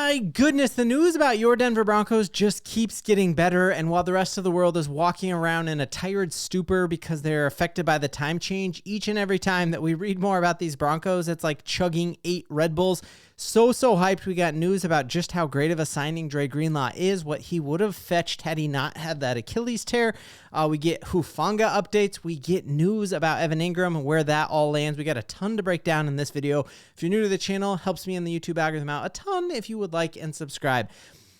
My goodness, the news about your Denver Broncos just keeps getting better, and while the rest of the world is walking around in a tired stupor because they're affected by the time change, each and every time that we read more about these Broncos, it's like chugging 8 Red Bulls. So hyped. We got news about just how great of a signing Dre Greenlaw is, what he would have fetched had he not had that Achilles tear. We get Hufanga updates. We get news about Evan Ingram and where that all lands. We got a ton to break down in this video. If you're new to the channel, helps me in the YouTube algorithm out a ton if you would like and subscribe.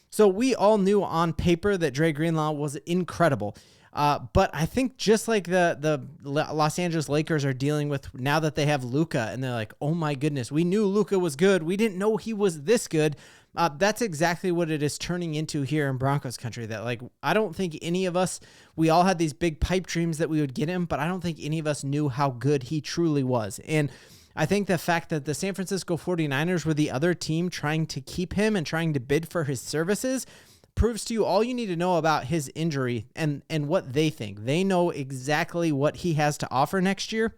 So we all knew on paper that Dre Greenlaw was incredible. But I think just like the Los Angeles Lakers are dealing with now that they have Luka, and they're like, oh my goodness, we knew Luka was good. We didn't know he was this good. That's exactly what it is turning into here in Broncos country. That, like, I don't think any of us, we all had these big pipe dreams that we would get him, but I don't think any of us knew how good he truly was. And I think the fact that the San Francisco 49ers were the other team trying to keep him and trying to bid for his services proves to you all you need to know about his injury and what they think. They know exactly what he has to offer next year.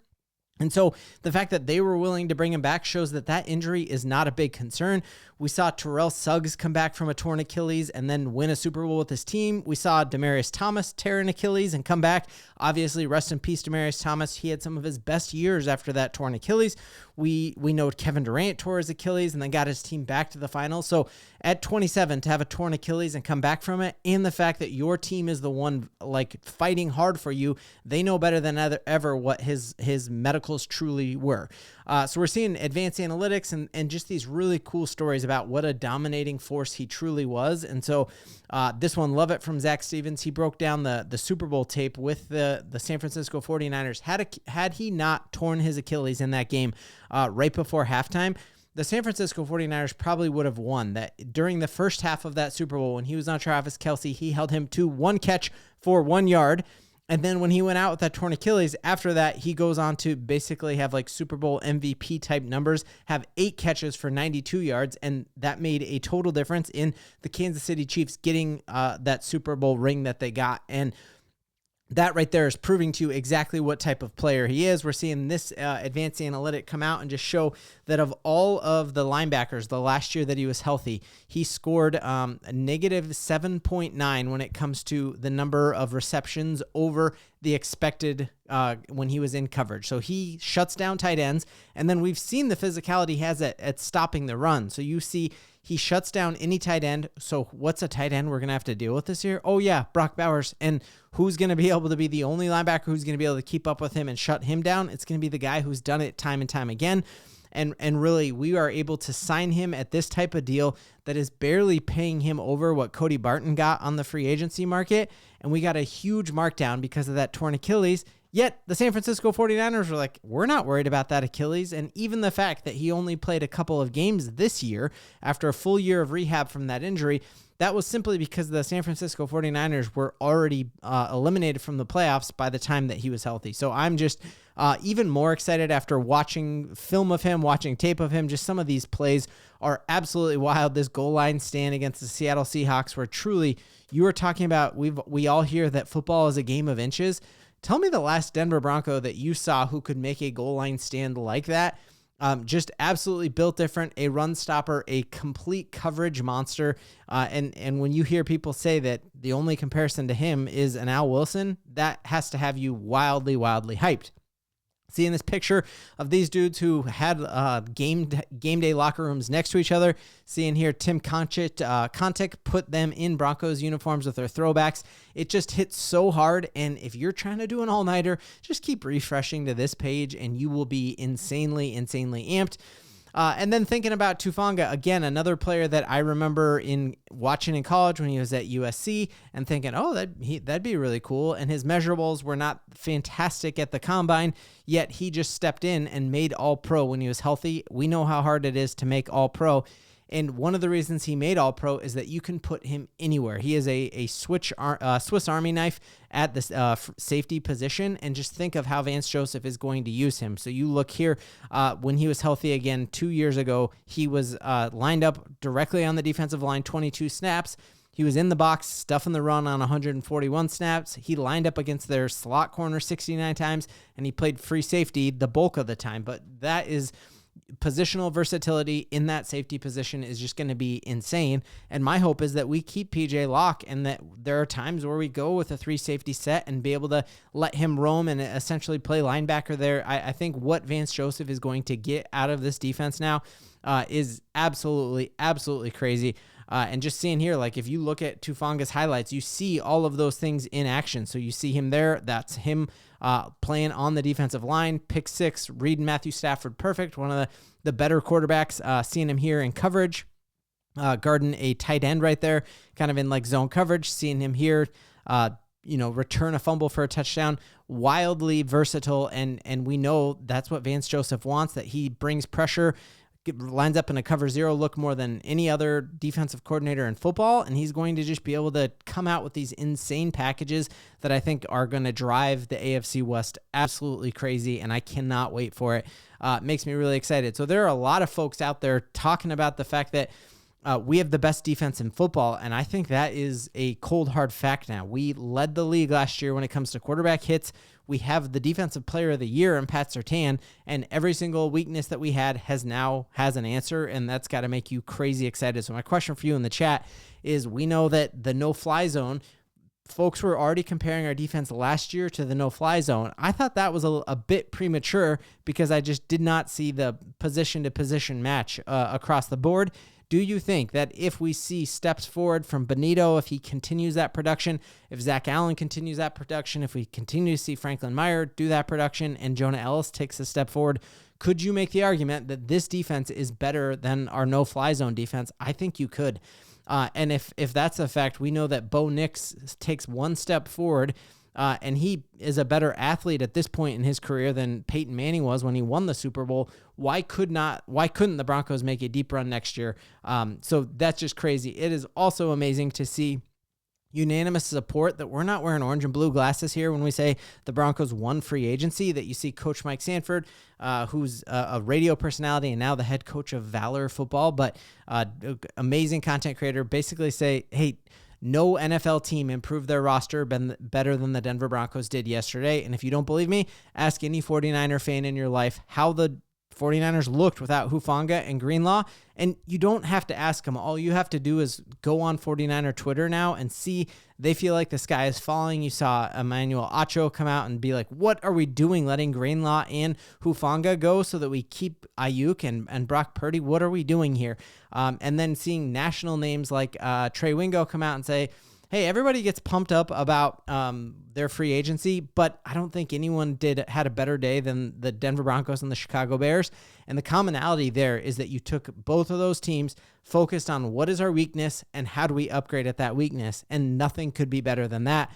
And so the fact that they were willing to bring him back shows that that injury is not a big concern. We saw Terrell Suggs come back from a torn Achilles and then win a Super Bowl with his team. We saw Demaryius Thomas tear an Achilles and come back. Obviously, rest in peace, Demaryius Thomas. He had some of his best years after that torn Achilles. We know Kevin Durant tore his Achilles and then got his team back to the finals. So at 27, to have a torn Achilles and come back from it, and the fact that your team is the one like fighting hard for you, they know better than ever what his medicals truly were. So we're seeing advanced analytics and just these really cool stories about what a dominating force he truly was. And so this one, love it, from Zach Stevens. He broke down the Super Bowl tape with the San Francisco 49ers. Had he not torn his Achilles in that game right before halftime, the San Francisco 49ers probably would have won. That during the first half of that Super Bowl, when he was on Travis Kelce, he held him to 1 catch for 1 yard. And then when he went out with that torn Achilles, after that, he goes on to basically have like Super Bowl MVP type numbers, have 8 catches for 92 yards. And that made a total difference in the Kansas City Chiefs getting that Super Bowl ring that they got. And that right there is proving to you exactly what type of player he is. We're seeing this advanced analytic come out and just show that of all of the linebackers, the last year that he was healthy, he scored a negative 7.9 when it comes to the number of receptions over the expected when he was in coverage. So he shuts down tight ends, and then we've seen the physicality he has at stopping the run. So you see he shuts down any tight end. So what's a tight end we're going to have to deal with this year? Oh yeah, Brock Bowers. And who's going to be able to be the only linebacker who's going to be able to keep up with him and shut him down? It's going to be the guy who's done it time and time again. And really, we are able to sign him at this type of deal that is barely paying him over what Cody Barton got on the free agency market. And we got a huge markdown because of that torn Achilles. Yet the San Francisco 49ers were like, we're not worried about that Achilles. And even the fact that he only played a couple of games this year after a full year of rehab from that injury, that was simply because the San Francisco 49ers were already eliminated from the playoffs by the time that he was healthy. So I'm just even more excited after watching film of him, watching tape of him. Just some of these plays are absolutely wild. This goal line stand against the Seattle Seahawks, where truly you were talking about, we all hear that football is a game of inches. Tell me the last Denver Bronco that you saw who could make a goal line stand like that. Just absolutely built different, a run stopper, a complete coverage monster. And when you hear people say that the only comparison to him is an Al Wilson, that has to have you wildly hyped. Seeing this picture of these dudes who had game day locker rooms next to each other. Seeing here Tim Contic put them in Broncos uniforms with their throwbacks. It just hits so hard. And if you're trying to do an all-nighter, just keep refreshing to this page and you will be insanely amped. And then thinking about Hufanga, again, another player that I remember watching in college when he was at USC and thinking, oh, that'd be really cool. And his measurables were not fantastic at the combine, yet he just stepped in and made All-Pro when he was healthy. We know how hard it is to make All-Pro. And one of the reasons he made All-Pro is that you can put him anywhere. He is a Swiss Army knife at the safety position, and just think of how Vance Joseph is going to use him. So you look here, when he was healthy again 2 years ago, he was lined up directly on the defensive line, 22 snaps. He was in the box, stuffing the run on 141 snaps. He lined up against their slot corner 69 times, and he played free safety the bulk of the time. But that is positional versatility in that safety position is just going to be insane. And my hope is that we keep PJ Locke, and that there are times where we go with a 3 safety set and be able to let him roam and essentially play linebacker there. I think what Vance Joseph is going to get out of this defense now is absolutely crazy. And just seeing here, like if you look at Hufanga's highlights, you see all of those things in action. So you see him there. That's him playing on the defensive line. Pick 6, reading Matthew Stafford perfect. One of the better quarterbacks. Seeing him here in coverage, guarding a tight end right there, kind of in like zone coverage. Seeing him here, return a fumble for a touchdown. Wildly versatile, and we know that's what Vance Joseph wants, that he brings pressure, lines up in a cover 0 look more than any other defensive coordinator in football, and he's going to just be able to come out with these insane packages that I think are going to drive the AFC West absolutely crazy, and I cannot wait for it. It makes me really excited. So there are a lot of folks out there talking about the fact that we have the best defense in football, and I think that is a cold, hard fact now. We led the league last year when it comes to quarterback hits. We have the defensive player of the year in Pat Surtain, and every single weakness that we has an answer, and that's got to make you crazy excited. So my question for you in the chat is, we know that the no-fly zone, folks were already comparing our defense last year to the no-fly zone. I thought that was a bit premature because I just did not see the position-to-position match across the board. Do you think that if we see steps forward from Benito, if he continues that production, if Zach Allen continues that production, if we continue to see Franklin Meyer do that production and Jonah Ellis takes a step forward, could you make the argument that this defense is better than our no-fly zone defense? I think you could. And if that's a fact, we know that Bo Nix takes one step forward, and he is a better athlete at this point in his career than Peyton Manning was when he won the Super Bowl. Why couldn't the Broncos make a deep run next year? So that's just crazy. It is also amazing to see unanimous support that we're not wearing orange and blue glasses here when we say the Broncos won free agency, that you see Coach Mike Sanford, who's a radio personality and now the head coach of Valor Football, but amazing content creator, basically say, hey, no NFL team improved their roster better than the Denver Broncos did yesterday. And if you don't believe me, ask any 49er fan in your life how the 49ers looked without Hufanga and Greenlaw, and you don't have to ask them. All you have to do is go on 49er Twitter now and see they feel like the sky is falling. You saw Emmanuel Acho come out and be like, what are we doing letting Greenlaw and Hufanga go so that we keep Ayuk and Brock Purdy? What are we doing here? And then seeing national names like Trey Wingo come out and say, hey, everybody gets pumped up about their free agency, but I don't think anyone had a better day than the Denver Broncos and the Chicago Bears. And the commonality there is that you took both of those teams, focused on what is our weakness and how do we upgrade at that weakness, and nothing could be better than that.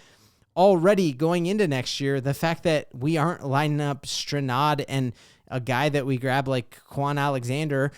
Already going into next year, the fact that we aren't lining up Stranad and a guy that we grab like Quan Alexander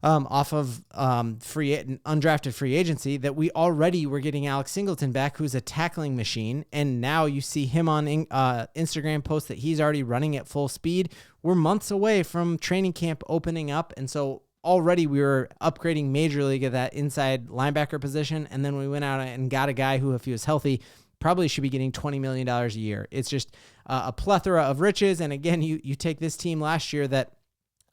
off of undrafted free agency, that we already were getting Alex Singleton back, who's a tackling machine, and now you see him on Instagram post that he's already running at full speed. We're months away from training camp opening up, and so already we were upgrading Major League at that inside linebacker position, and then we went out and got a guy who, if he was healthy, probably should be getting $20 million a year. It's just a plethora of riches, and again, you take this team last year that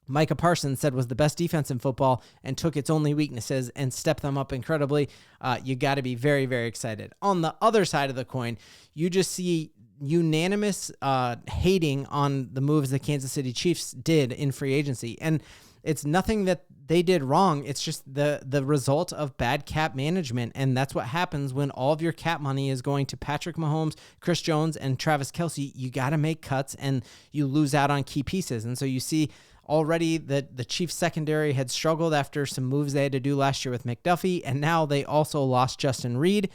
Micah Parsons said was the best defense in football and took its only weaknesses and stepped them up incredibly. You got to be very, very excited. On the other side of the coin, you just see unanimous hating on the moves the Kansas City Chiefs did in free agency. And it's nothing that they did wrong. It's just the result of bad cap management. And that's what happens when all of your cap money is going to Patrick Mahomes, Chris Jones, and Travis Kelce. You got to make cuts and you lose out on key pieces. And so you see already that the Chiefs secondary had struggled after some moves they had to do last year with McDuffie, and now they also lost Justin Reed,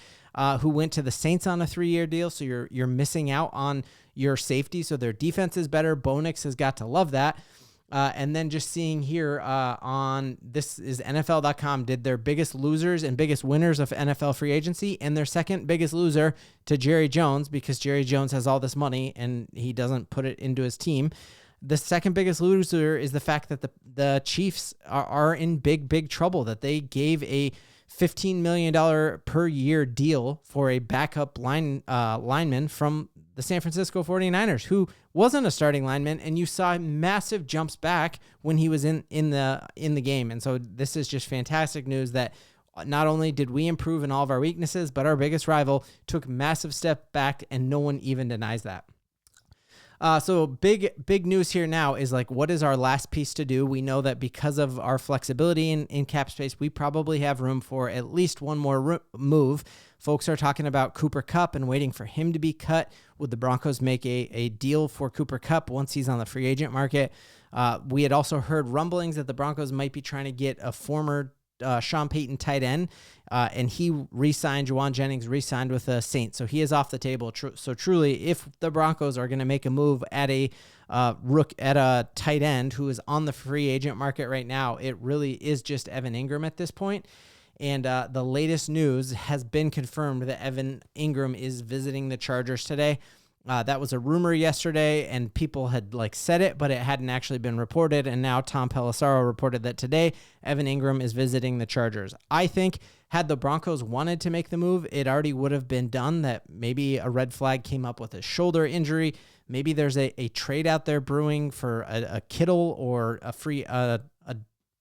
who went to the Saints on a 3-year deal. So you're missing out on your safety. So their defense is better. Bo Nix has got to love that. And then just seeing here on this is NFL.com did their biggest losers and biggest winners of NFL free agency, and their second biggest loser to Jerry Jones, because Jerry Jones has all this money and he doesn't put it into his team. The second biggest loser is the fact that the Chiefs are in big trouble, that they gave a $15 million per year deal for a backup lineman from the San Francisco 49ers, who wasn't a starting lineman, and you saw massive jumps back when he was in the game. And so this is just fantastic news that not only did we improve in all of our weaknesses, but our biggest rival took massive step back, and no one even denies that. So big news here now is like, what is our last piece to do? We know that because of our flexibility in cap space, we probably have room for at least one more move. Folks are talking about Cooper Kupp and waiting for him to be cut. Would the Broncos make a deal for Cooper Kupp once he's on the free agent market? We had also heard rumblings that the Broncos might be trying to get a former Sean Payton tight end, and he re-signed. Juwan Jennings re-signed with the Saints, so he is off the table. So truly, if the Broncos are going to make a move at a tight end who is on the free agent market right now, it really is just Evan Ingram at this point. And the latest news has been confirmed that Evan Ingram is visiting the Chargers today. That was a rumor yesterday, and people had said it, but it hadn't actually been reported. And now Tom Pelissero reported that today Evan Ingram is visiting the Chargers. I think had the Broncos wanted to make the move, it already would have been done. That maybe a red flag came up with a shoulder injury. Maybe there's a trade out there brewing for a Kittle or a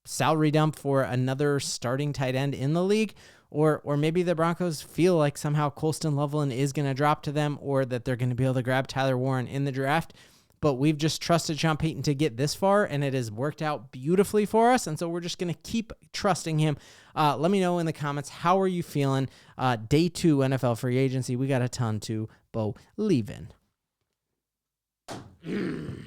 salary dump for another starting tight end in the league. Or maybe the Broncos feel like somehow Colston Loveland is going to drop to them, or that they're going to be able to grab Tyler Warren in the draft. But we've just trusted Sean Payton to get this far, and it has worked out beautifully for us. And so we're just going to keep trusting him. Let me know in the comments, how are you feeling? Day 2 NFL free agency. We got a ton to Bo-LIEVE in.